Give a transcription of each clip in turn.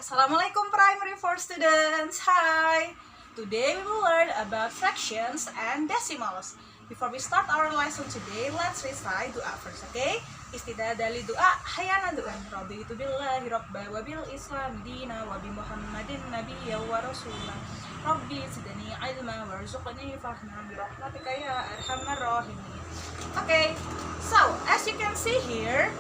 Assalamualaikum primary 4 students. Hi. Today we will learn about fractions and decimals. Before we start our lesson today, let's recite doa first, okay? Istidadali doa hayana doa. Raditu billahi rabba wa bil islam dina wa bi Muhammadin nabiyya wa rasulah. Rabbi zidni ilma warzuqni fahma bi rahmatika ya arhamar rahimin. Okay. So, as you can see here,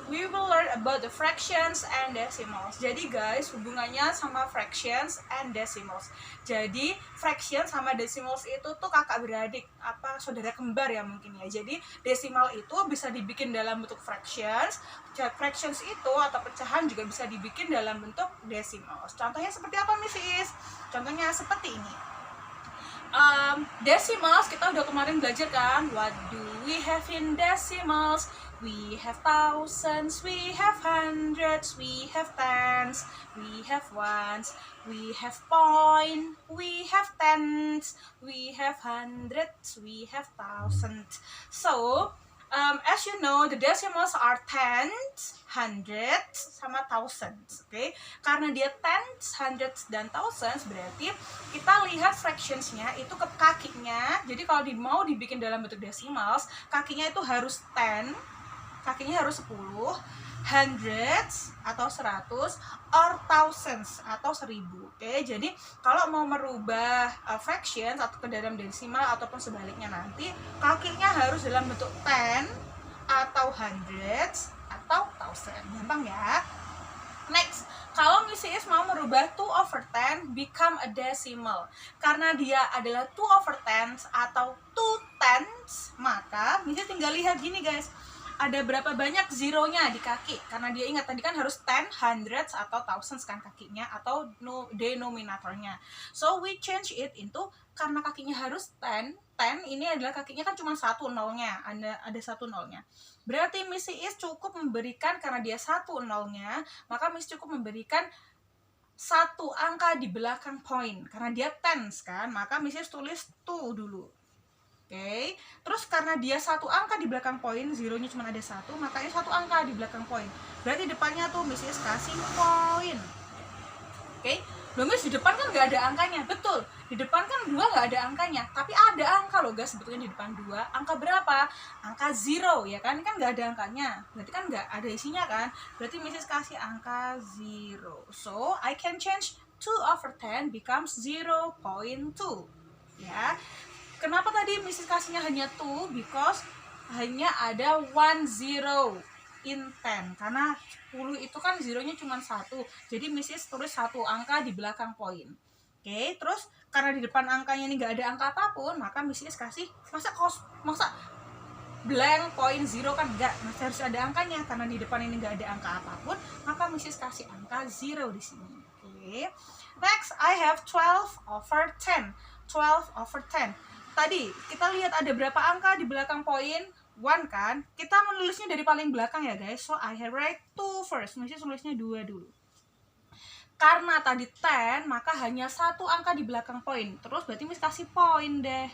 we will learn about the fractions and decimals. Jadi guys, hubungannya sama fractions and decimals. Jadi fractions sama decimals itu tuh kakak beradik, apa saudara kembar ya mungkin ya. Jadi desimal itu bisa dibikin dalam bentuk fractions. Fractions itu atau pecahan juga bisa dibikin dalam bentuk decimals. Contohnya seperti apa Mrs.? Contohnya seperti ini. Decimals kita udah kemarin belajar kan. What do we have in decimals? We have thousands, we have hundreds, we have tens, we have ones, we have point, we have tens, we have hundreds, we have thousands. So, as you know, the decimals are tens, hundreds, sama thousands, okay? Karena dia tens, hundreds, dan thousands, berarti kita lihat fractionsnya itu ke kakinya. Jadi kalau mau dibikin dalam bentuk decimals, kakinya itu harus 10, kakinya harus 10, hundreds atau 100, or thousands atau 1000. Oke, jadi kalau mau merubah fractions atau ke dalam desimal ataupun sebaliknya nanti, kakinya harus dalam bentuk 10 atau hundreds atau thousand. Gampang ya. Next, kalau Mrs. mau merubah 2/10 become a decimal, karena dia adalah 2/10 atau 2/10, maka Mrs. tinggal lihat gini guys, ada berapa banyak zeronya di kaki, karena dia ingat tadi kan harus 10, hundreds atau thousands kan kakinya atau denominatornya. So we change it into, karena kakinya harus 10 ini adalah kakinya kan cuma satu nolnya, ada satu nolnya. Berarti Mrs. cukup memberikan, karena dia satu nolnya, maka Mrs. cukup memberikan satu angka di belakang point, karena dia tens kan, maka Mrs. tulis 2 dulu. Oke, terus karena dia satu angka di belakang poin, zeronya cuma ada satu, makanya satu angka di belakang poin. Berarti depannya tuh Mrs. kasih poin. Oke, Miss di depan kan nggak ada angkanya, betul. Di depan kan 2 nggak ada angkanya, tapi ada angka loh guys, sebetulnya di depan 2. Angka berapa? Angka 0 ya kan nggak ada angkanya, berarti kan nggak ada isinya kan. Berarti Mrs. kasih angka 0. So I can change 2/10 becomes 0.2 ya. Kenapa tadi Mrs. kasihnya hanya 2? Because hanya ada 1 0 in 10. Karena 10 itu kan zeronya cuma 1. Jadi Mrs. tulis satu angka di belakang poin. Oke, terus karena di depan angkanya ini nggak ada angka apapun, maka Mrs. kasih, masa blank point 0 kan enggak, masih harus ada angkanya. Karena di depan ini nggak ada angka apapun, maka Mrs. kasih angka 0 di sini. Oke. Next, I have 12/10. 12/10. Tadi kita lihat ada berapa angka di belakang poin 1 kan, kita menulisnya dari paling belakang ya guys. So I have write 2 first, mesti tulisnya 2 dulu. Karena tadi 10, maka hanya satu angka di belakang poin, terus berarti Miss kasih poin deh.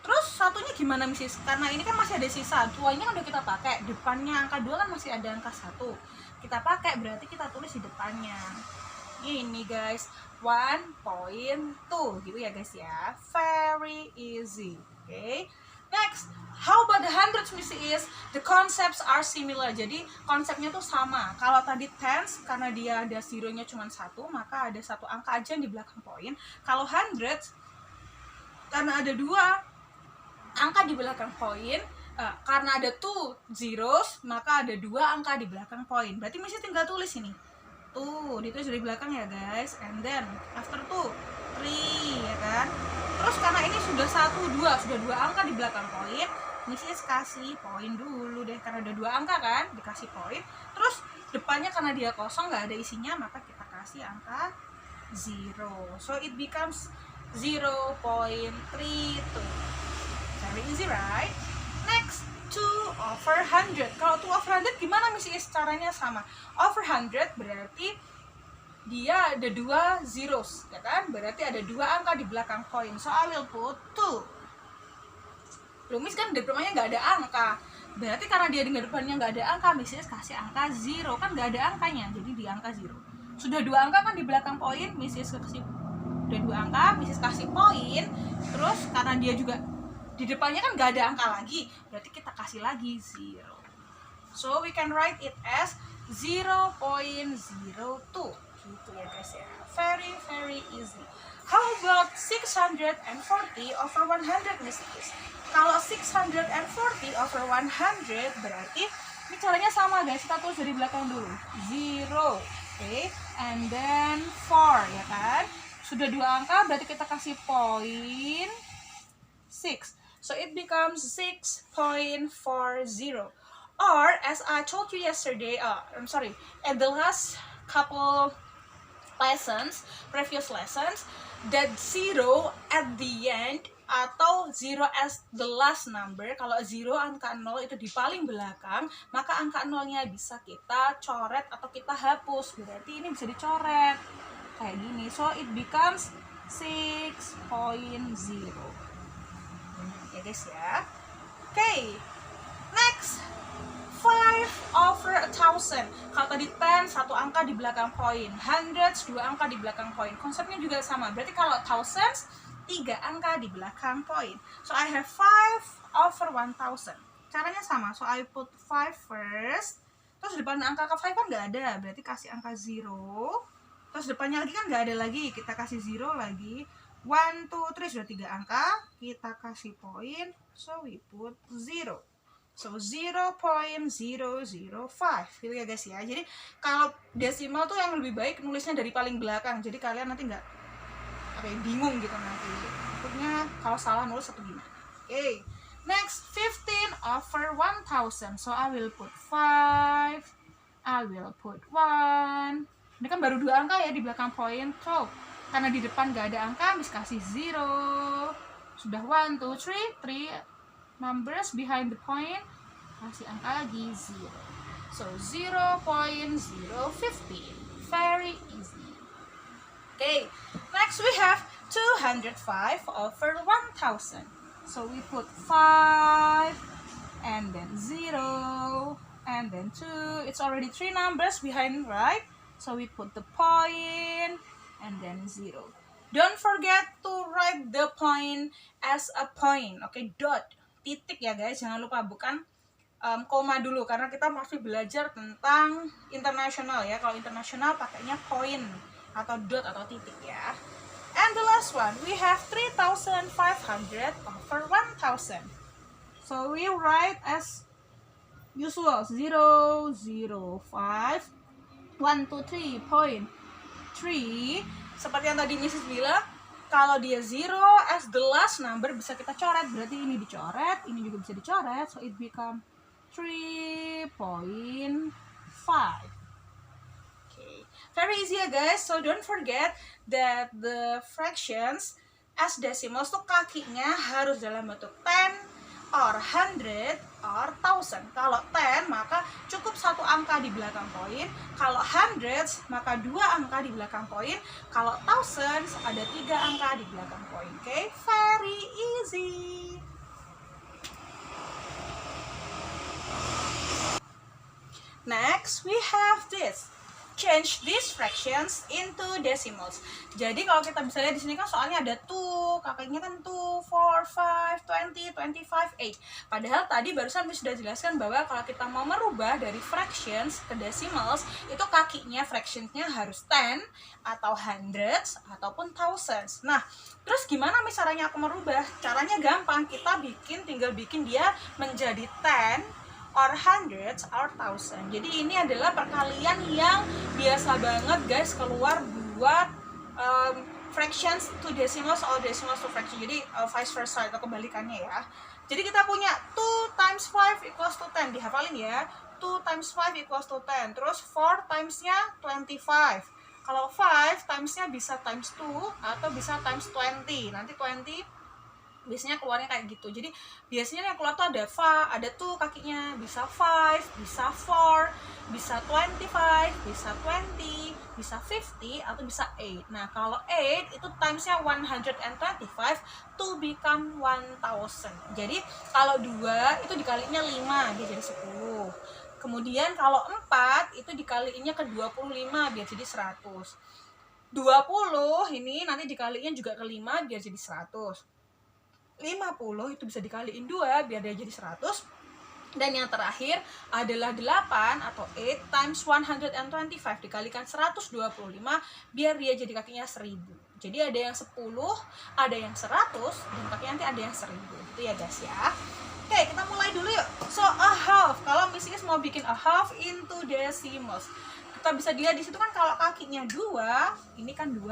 Terus satunya gimana Miss? Karena ini kan masih ada sisa, 2-nya udah kita pakai, depannya angka 2 kan masih ada angka 1, kita pakai, berarti kita tulis di depannya. Ini guys, 1.2 gitu ya guys ya, very easy. Okay, next, how about the hundreds Mrs.? The concepts are similar. Jadi konsepnya tuh sama. Kalau tadi tens, karena dia ada zeronya cuma 1, maka ada satu angka aja di belakang poin. Kalau hundreds, karena ada 2 angka di belakang poin, karena ada 2 zeros, maka ada 2 angka di belakang poin. Berarti Mrs. tinggal tulis ini. Ditulis dari belakang ya guys, and then after 2, 3 ya kan. Terus karena ini sudah 2 angka di belakang poin, Mrs. kasih poin dulu deh, karena ada 2 angka kan, dikasih poin. Terus depannya karena dia kosong nggak ada isinya, maka kita kasih angka 0. So it becomes 0.32. Very easy right? Next, 2/100. Kalau 2/100 gimana Mrs? Caranya sama. Over 100 berarti dia ada 2 zeros, ya kan? Berarti ada 2 angka di belakang poin. So I will put 2. Miss kan depannya nggak ada angka. Berarti karena dia di depannya nggak ada angka, Mrs. kasih angka 0, kan nggak ada angkanya, jadi di angka 0. Sudah 2 angka kan di belakang poin, Mrs. kasih udah 2 angka, Mrs. kasih poin. Terus karena dia juga di depannya kan nggak ada angka lagi, berarti kita kasih lagi 0. So we can write it as 0.02 gitu ya guys ya. Very easy. How about 640 over 100, Mrs.? Kalau 640 over 100 berarti ini caranya sama guys, kita tulis dari belakang dulu. 0, okay? And then 4, ya kan? Sudah 2 angka berarti kita kasih poin 6. So it becomes 6.40. Or as I told you yesterday, at the last couple previous lessons, that 0 at the end atau 0 as the last number. Kalau 0 angka 0 itu di paling belakang, maka angka 0-nya bisa kita coret atau kita hapus. Berarti ini bisa dicoret kayak gini. So it becomes 6.0. Ya guys ya. Okay. Next. 5 over 1000. Kalau tadi 10 satu angka di belakang poin, hundreds 2 angka di belakang poin. Konsepnya juga sama. Berarti kalau thousands 3 angka di belakang poin. So I have 5 over 1000. Caranya sama. So I put 5 first. Terus depan angka ke 5 kan nggak ada. Berarti kasih angka 0. Terus depannya lagi kan nggak ada lagi. Kita kasih 0 lagi. 1, 2, 3 sudah 3 angka. Kita kasih poin. So we put 0. So 0.005 gitu ya guys ya. Jadi kalau desimal tuh yang lebih baik nulisnya dari paling belakang. Jadi kalian nanti nggak bingung gitu nanti. Maksudnya kalau salah nulis atau gimana. Okay. Next 15 over 1000. So I will put 5. I will put 1. Ini kan baru 2 angka ya di belakang poin. So karena di depan nggak ada angka, Miss kasih 0. Sudah 1, 2, 3 numbers behind the point, kasih angka lagi 0. So 0.015. Very easy. Okay, next we have 205 over 1000. So we put 5 and then 0 and then 2. It's already 3 numbers behind, right? So we put the point and then 0. Don't forget to write the point as a point. Okay, dot. Titik ya guys, jangan lupa, bukan koma dulu, karena kita masih belajar tentang internasional ya. Kalau internasional pakainya point atau dot atau titik ya. And the last one, we have 3500 over 1000. So we write as usual 0, 0, 5, 1, 2, 3, point 3. Seperti yang tadi Mrs. bilang, kalau dia 0 as the last number bisa kita coret, berarti ini dicoret, ini juga bisa dicoret, so it become 3.5. Okay, very easy ya guys. So don't forget that the fractions as decimals tuh kakinya harus dalam bentuk 10 or 100 or 1000. Kalau 10 maka cukup 1 angka di belakang poin. Kalau hundreds maka 2 angka di belakang poin. Kalau thousands ada 3 angka di belakang poin. Okay, very easy. Next we have this. Change these fractions into decimals. Jadi kalau kita bisa lihat di sini kan soalnya ada 2, kakaknya kan 2, 4, 5, 20, 25, 8. Padahal tadi barusan Miss sudah jelaskan bahwa kalau kita mau merubah dari fractions ke decimals, itu kakinya fractionsnya harus 10 atau hundreds ataupun thousands. Nah, terus gimana Miss caranya aku merubah? Caranya gampang, kita tinggal bikin dia menjadi 10 or hundreds or thousand. Jadi ini adalah perkalian yang biasa banget guys keluar buat fractions to decimals or decimals to fraction. Jadi vice versa atau kebalikannya ya. Jadi kita punya 2 times 5 equals to 10. Dihafalin ya. 2 times 5 equals to 10. Terus 4 times-nya 25. Kalau 5 times-nya bisa times 2 atau bisa times 20. Nanti 20 biasanya keluarnya kayak gitu. Jadi biasanya yang keluar tuh ada 5, ada 2 kakinya, bisa 5, bisa 4, bisa 25, bisa 20, bisa 50 atau bisa 8. Nah, kalau 8 itu timesnya 125 to become 1000. Jadi kalau 2 itu dikalinya 5 dia jadi 10. Kemudian kalau 4 itu dikaliinnya ke 25 biar jadi 100. 20 ini nanti dikaliin juga ke 5 biar jadi 100. 50 itu bisa dikaliin 2 biar dia jadi 100. Dan yang terakhir adalah 8 atau 8 times 125 dikalikan 125 biar dia jadi kakinya 1000. Jadi ada yang 10, ada yang 100, dan kakinya nanti ada yang 1000. Itu ya guys ya. Oke, kita mulai dulu yuk. So a half, kalau Mrs. mau bikin a half into decimals, kita bisa dilihat di situ kan kalau kakinya 2, ini kan 2.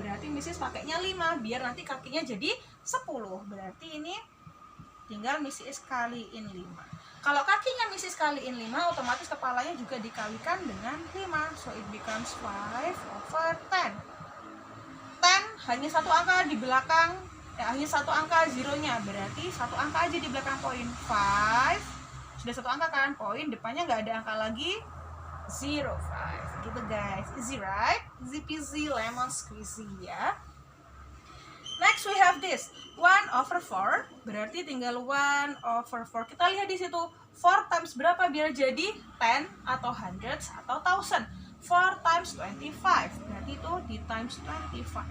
Berarti Mrs. pakainya 5 biar nanti kakinya jadi 10. Berarti ini tinggal Mrs. kaliin 5. Kalau kakinya Mrs. kaliin 5, otomatis kepalanya juga dikalikan dengan 5. So it becomes 5/10. 10 hanya satu angka di belakang, hanya satu angka zeronya, berarti satu angka aja di belakang poin. 5 sudah satu angka kan, poin depannya nggak ada angka lagi, 0, 5 gitu guys. Easy right? Easy peasy lemon squeezy ya. Next we have this 1/4, berarti tinggal 1/4. Kita lihat di situ 4 times berapa biar jadi 10 atau hundreds atau thousand. 4 times 25, berarti itu di times 25.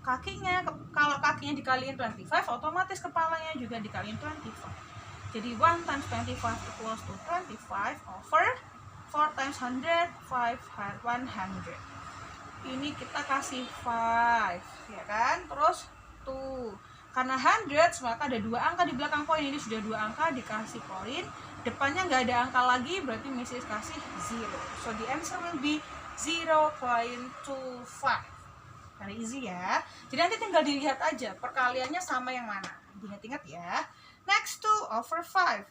Kakinya, kalau kakinya dikaliin 25, otomatis kepalanya juga dikaliin 25. Jadi 1 times 25 equals to 25 over 4 times 100, 100. Ini kita kasih 5, ya kan? Terus 2. Karena hundreds, maka ada 2 angka di belakang poin. Ini sudah 2 angka dikasih poin. Depannya nggak ada angka lagi, berarti Mrs. kasih 0. So the answer will be 0.25. Karena easy ya. Jadi nanti tinggal dilihat aja perkaliannya sama yang mana. Diingat-ingat ya. Next 2/5.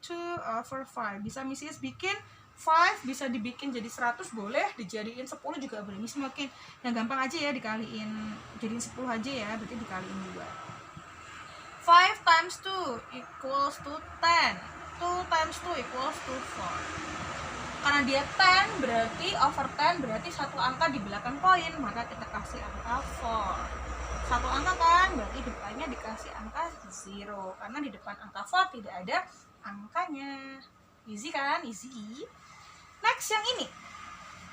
2/5. Bisa Mrs. bikin 5 bisa dibikin jadi 100 boleh, dijadiin 10 juga boleh. Ini semakin yang gampang aja ya, dikaliin jadiin 10 aja ya, berarti dikaliin 2. 5 times 2 equals to 10. 2 times 2 equals to 4. Karena dia 10 berarti over 10 berarti satu angka di belakang poin, maka kita kasih angka 4. Satu angka kan, berarti depannya dikasih angka 0. Karena di depan angka 4 tidak ada angkanya. Easy kan? Easy. Next yang ini.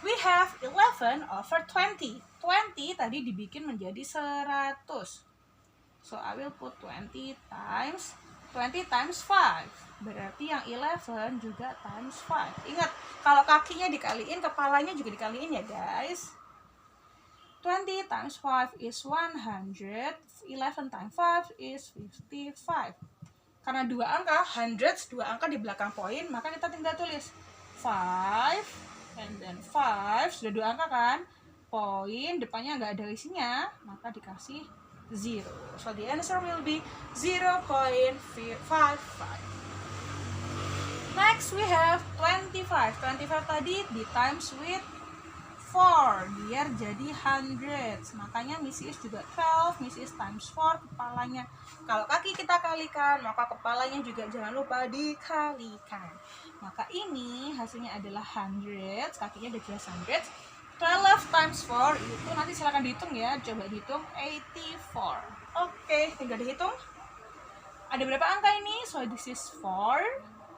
We have 11/20. 20 tadi dibikin menjadi 100. So I will put 20 times 5. Berarti yang 11 juga times 5. Ingat, kalau kakinya dikaliin, kepalanya juga dikaliin ya guys. 20 times 5 is 100. 11 times 5 is 55. Karena 2 angka, hundreds, 2 angka di belakang poin, maka kita tinggal tulis 5 and then 5, sudah 2 angka kan, poin depannya nggak ada isinya, maka dikasih 0. So the answer will be 0.55. Next we have 25. 25 tadi di times with 4 biar jadi hundreds. Makanya Mrs. juga 12, Mrs. times 4 kepalanya. Kalau kaki kita kalikan, maka kepalanya juga jangan lupa dikalikan. Maka ini hasilnya adalah hundreds, kakinya udah jelas hundreds. 12 times 4 itu nanti silakan dihitung ya, coba dihitung 84. Oke, tinggal dihitung. Ada berapa angka ini? So this is 4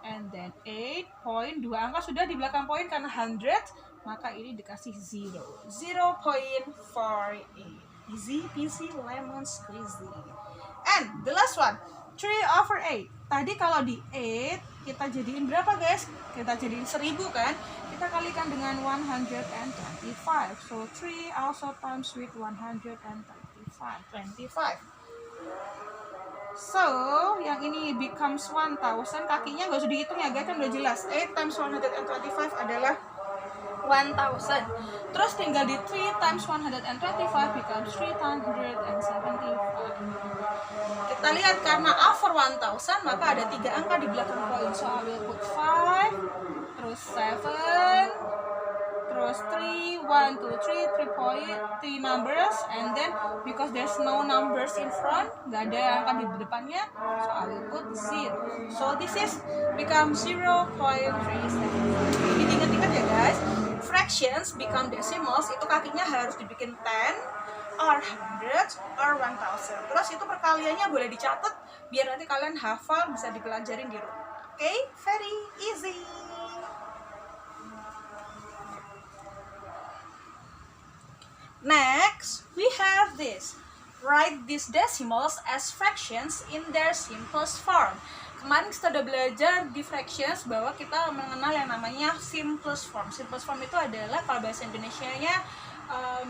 and then 8 poin, 2 angka sudah di belakang poin karena hundreds, maka ini dikasih 0. 0.48. Easy peasy lemon squeezy. And the last one, 3/8. Tadi kalau di 8 kita jadiin berapa guys? Kita jadiin 1000 kan? Kita kalikan dengan 125. So 3 also times with 125. So yang ini becomes 1000. Kakinya nggak usah dihitung ya guys, kan udah jelas. 8 times 125 adalah 1000. Terus tinggal di 3 times 125 becomes 375. Kita lihat karena over 1000 maka ada 3 angka di belakang poin. So I will put 5, terus 7, terus 3, 1, 2, 3 point, 3 numbers, and then because there's no numbers in front, nggak ada angka di depannya, so I will put 0. So this is become 0.37. Ini ingat-ingat ya guys. fractions become decimals, itu kakinya harus dibikin 10 or 100 or 1000. Terus itu perkaliannya boleh dicatat biar nanti kalian hafal, bisa dipelajarin di rumah. Oke, very easy. Next, we have this. Write these decimals as fractions in their simplest form. Kemarin kita udah belajar di fractions bahwa kita mengenal yang namanya simplest form. Simplest form itu adalah kalau bahasa Indonesianya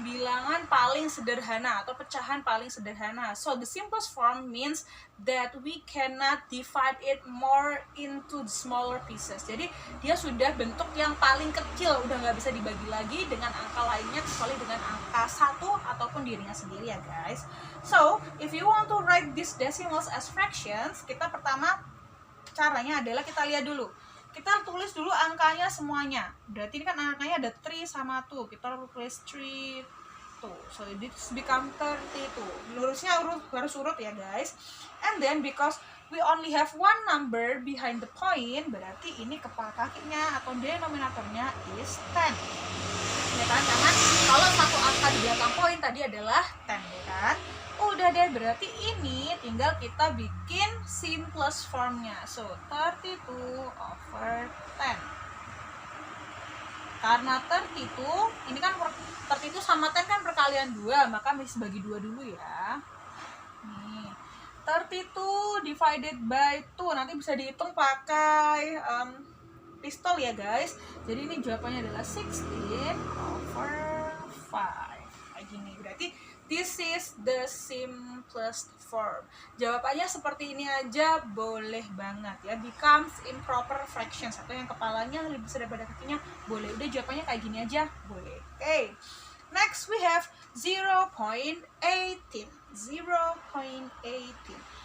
bilangan paling sederhana atau pecahan paling sederhana. So the simplest form means that we cannot divide it more into smaller pieces. Jadi dia sudah bentuk yang paling kecil, udah nggak bisa dibagi lagi dengan angka lainnya kecuali dengan angka 1 ataupun dirinya sendiri ya guys. So if you want to write these decimals as fractions, kita pertama caranya adalah kita lihat dulu. Kita tulis dulu angkanya semuanya. Berarti ini kan angkanya ada 3 sama 2. Kita tulis 3, 2. So this become 32. Lurusnya harus urut ya guys. And then because we only have one number behind the point, berarti ini kepala kakinya atau denominatornya is 10. Ya kan? Karena kalau satu angka di belakang poin tadi adalah 10 ya kan? Udah deh, berarti ini tinggal kita bikin simplest formnya. So 32 over 10. Karena 32 ini kan 32 sama 10 kan perkalian 2, maka mesti bagi 2 dulu ya. Nih 32 divided by 2, nanti bisa dihitung pakai pistol ya guys. Jadi ini jawabannya adalah 16 over 5 kayak gini. Berarti this is the simplest form. Jawabannya seperti ini aja boleh banget ya. Becomes improper fractions atau yang kepalanya lebih besar daripada kakinya boleh. Udah jawabannya kayak gini aja boleh. Okay. Next we have 0.18.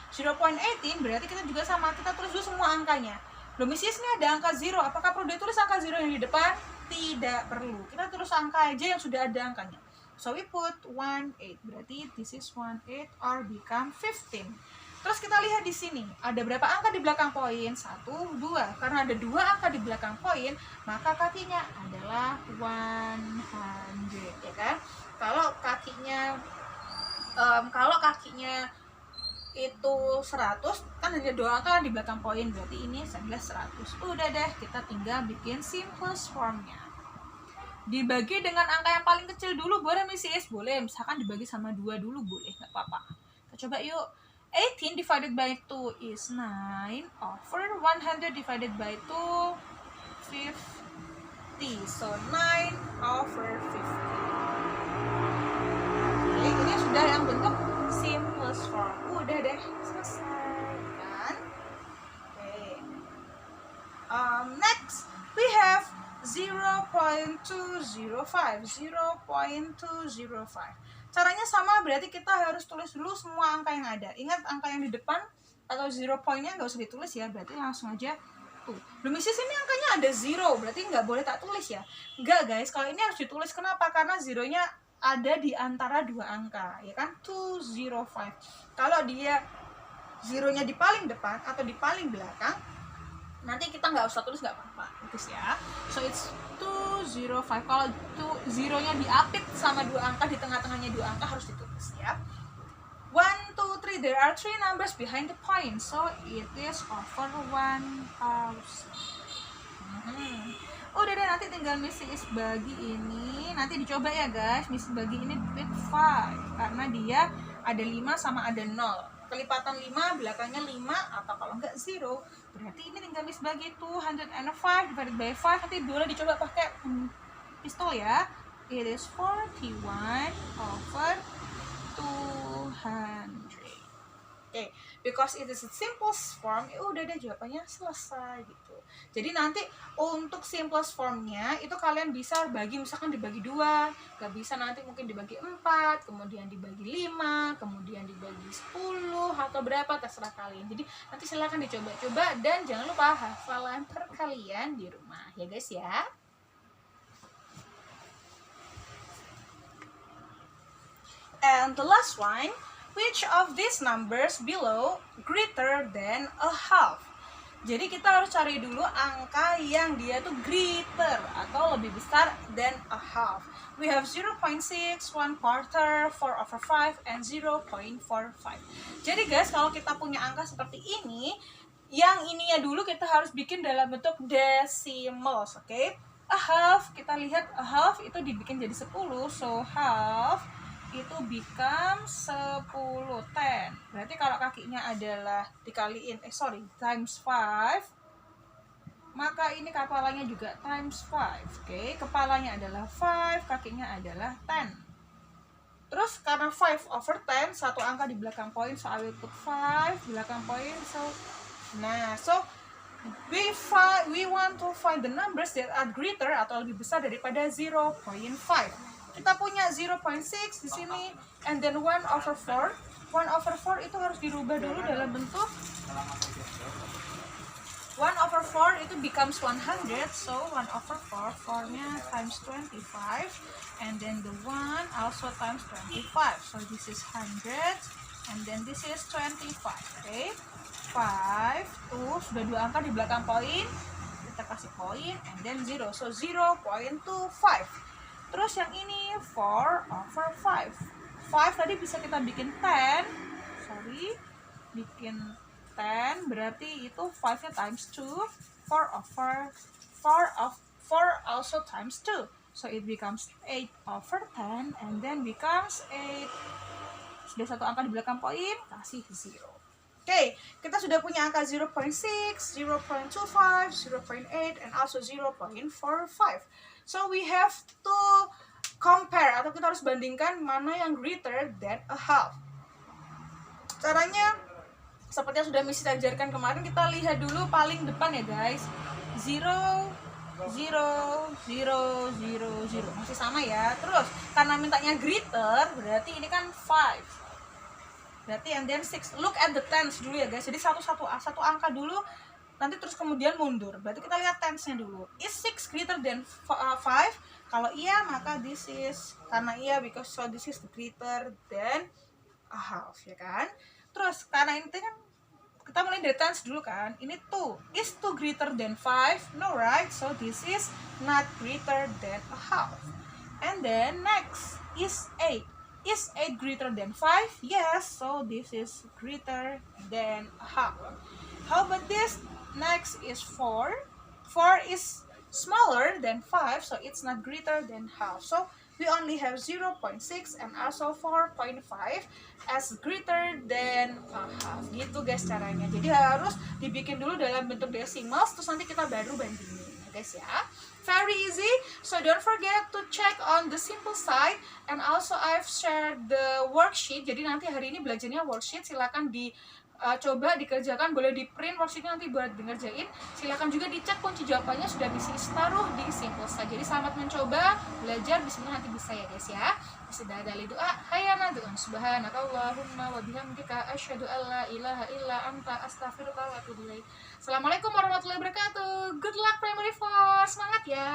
0.18 berarti kita juga sama, kita tulis dulu semua angkanya. Loh Miss, ini ada angka 0. Apakah perlu ditulis angka 0 yang di depan? Tidak perlu. Kita tulis angka aja yang sudah ada angkanya. So we put 18, berarti this is 18 or become 15. Terus kita lihat di sini, ada berapa angka di belakang poin? 1, 2. Karena ada 2 angka di belakang poin, maka kakinya adalah 100, ya kan? Kalau kakinya itu 100, kan hanya 2 angka di belakang poin, berarti ini adalah 100. Udah deh, kita tinggal bikin simplest formnya. Dibagi dengan angka yang paling kecil dulu boleh Mrs. Boleh, misalkan dibagi sama 2 dulu boleh, nggak apa-apa. Kita coba yuk. 18 divided by 2 is 9 over 100 divided by 2 50. So 9 over 50. Oke, ini sudah yang bentuk simplest form. Udah deh, selesai kan? Oke. Next we have 0.205. Caranya sama, berarti kita harus tulis dulu semua angka yang ada. Ingat angka yang di depan atau 0 point-nya nggak usah ditulis ya, berarti langsung aja tuh. Belum isi sini angkanya ada 0, berarti nggak boleh tak tulis ya. Nggak guys, kalau ini harus ditulis. Kenapa? Karena 0-nya ada di antara 2 angka, ya kan? 205. Kalau dia 0-nya di paling depan atau di paling belakang, nanti kita nggak usah tulis, nggak apa-apa, tulis ya. So it's 205. Kalau 0-nya diapit sama 2 angka, di tengah-tengahnya 2 angka harus ditulis ya. 1, 2, 3. There are 3 numbers behind the point, so it is over 1000. Udah deh, nanti tinggal Mrs. bagi ini. Nanti dicoba ya guys, Mrs. bagi ini with 5 karena dia ada 5 sama ada 0. Kelipatan 5, belakangnya 5, atau kalau enggak 0. Berarti ini tinggal Miss bagi 205 divided by 5. Nanti boleh dicoba pakai pistol ya. It is 41 over 200. Okay, because it is a simplest form, ya udah deh jawabannya selesai gitu. Jadi nanti untuk simplest formnya itu kalian bisa bagi, misalkan dibagi 2, gak bisa nanti mungkin dibagi 4, kemudian dibagi 5, kemudian dibagi 10 atau berapa terserah kalian. Jadi nanti silahkan dicoba-coba dan jangan lupa hafalan perkalian di rumah ya guys ya. And the last one, which of these numbers below greater than a half? Jadi kita harus cari dulu angka yang dia tuh greater atau lebih besar than a half. We have 0.6, 1/4, 4/5, and 0.45. Jadi guys, kalau kita punya angka seperti ini, yang ininya dulu kita harus bikin dalam bentuk decimals, oke? A half, kita lihat a half itu dibikin jadi 10, so half itu become 10, 10. Berarti kalau kakinya adalah dikaliin, times 5, maka ini kepalanya juga times 5, oke? Kepalanya adalah 5, kakinya adalah 10. Terus karena 5/10, satu angka di belakang poin, so I will put 5 belakang poin, so we want to find the numbers that are greater atau lebih besar daripada 0.5. Kita punya 0.6 di sini, and then 1/4. 1/4 itu harus dirubah dulu dalam bentuk 1/4 itu becomes 100, so 1/4, 4-nya times 25, and then the 1 also times 25, so this is 100, and then this is 25, okay? 5, tuh sudah dua angka di belakang poin, kita kasih poin, and then 0, so 0.25. Terus yang ini 4/5. 5 tadi bisa kita bikin 10. Bikin 10 berarti itu 5-nya times 2. 4 also times 2. So it becomes 8/10 and then becomes 8. Sudah satu angka di belakang poin, kasih 0. Oke, kita sudah punya angka 0.6, 0.25, 0.8, and also 0.45. So we have to compare atau kita harus bandingkan mana yang greater than a half. Caranya seperti yang sudah Miss ajarkan kemarin, kita lihat dulu paling depan ya guys. 0, 0, 0, 0, 0. Masih sama ya. Terus karena mintanya greater, berarti ini kan 5. Berarti and then 6. Look at the tens dulu ya guys. Jadi satu angka dulu, nanti terus kemudian mundur. Berarti kita lihat tensnya dulu. Is 6 greater than 5? Kalau iya, maka this is, karena iya, because so this is greater than a half, ya kan? Terus karena ini kan kita mulai dari tens dulu kan. Ini 2. Is 2 greater than 5? No, right? So this is not greater than a half. And then next is 8. Is 8 greater than 5? Yes, so this is greater than a half. How about this? Next is 4. 4 is smaller than 5, so it's not greater than half. So we only have 0.6 and also 4.5 as greater than a half. Gitu guys caranya. Jadi harus dibikin dulu dalam bentuk decimals, terus nanti kita baru bandingin guys ya. Very easy. So don't forget to check on the simple side, and also I've shared the worksheet. Jadi nanti hari ini belajarnya worksheet, silakan coba dikerjakan, boleh di print worksheetnya nanti buat ngerjain. Silakan juga dicek kunci jawabannya sudah bisa taruh di simple side. Jadi selamat mencoba, belajar, bismillah, nanti bisa ya guys ya. Sudah ada doa, hayana doa subhanakallahumma wa bihamdika asyhadu an la ilaha illa anta astaghfiruka wa atubu ilaik. Assalamualaikum warahmatullahi wabarakatuh. Good luck primary 4. Semangat ya.